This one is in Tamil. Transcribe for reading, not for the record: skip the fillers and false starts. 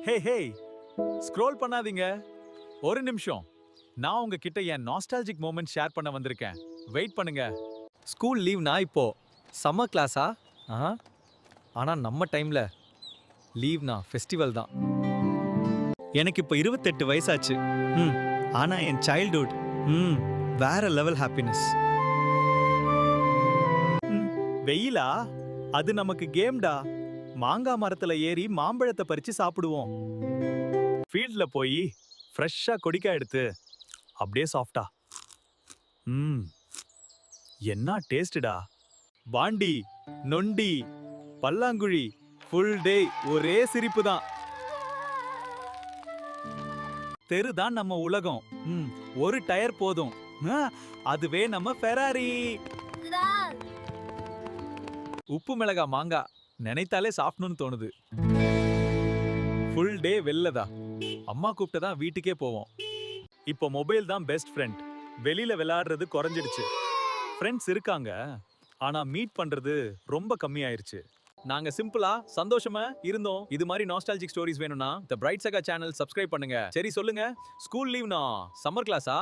ஹே ஹே ஸ்க்ரோல் பண்ணாதீங்க. ஒரு நிமிஷம். நான் உங்ககிட்ட என் நாஸ்டால்ஜிக் மொமெண்ட் ஷேர் பண்ண வந்திருக்கேன். வெயிட் பண்ணுங்க. ஸ்கூல் லீவ்னா இப்போ சம்மர் கிளாஸா? ஆஹா. ஆனா நம்ம டைம்ல லீவ்னா ஃபெஸ்டிவல் தான். எனக்கு இப்போ 28 வயசாச்சு. ம். ஆனா என் சைல்ட்ஹுட் வேற லெவல் ஹாப்பினஸ். வெயிலா? அது நமக்கு கேம்டா. மாங்காய் மரத்துல ஏறி மாம்பழத்தை பறிச்சு சாப்பிடுவோம். ஃபீல்ட்ல போய் ஃப்ரெஷ்ஷா கொடிக்காய் எடுத்து அப்படியே சாஃப்டா. ம். என்ன டேஸ்டடா. பாண்டி, நொண்டி, பல்லாங்குழி, ஃபுல் டே ஒரே சிரிப்பு தான். தெரு தான் நம்ம உலகம். ஒரு டயர் போதும். ஆ, அதுவே நம்ம ஃபெராரி. உப்பு மிளகா மாங்கா நினைத்தாலே சாப்பிடணும்னு தோணுது. ஃபுல் டே வெள்ளதா. அம்மா கூப்பிட்டு தான் வீட்டுக்கே போவோம். இப்போ மொபைல் தான் பெஸ்ட் ஃப்ரெண்ட். வெளியில விளையாடுறது குறைஞ்சிடுச்சு. ஃப்ரெண்ட்ஸ் இருக்காங்க, ஆனா மீட் பண்றது ரொம்ப கம்மியாயிருச்சு. நாங்க சிம்பிளா சந்தோஷமா இருந்தோம். இது மாதிரி நாஸ்டால்ஜிக் ஸ்டோரிஸ் வேணும்னா தி பிரைட் சகா சேனல் சப்ஸ்கிரைப் பண்ணுங்க. சரி சொல்லுங்க, ஸ்கூல் லீவ்னா சம்மர் கிளாஸா?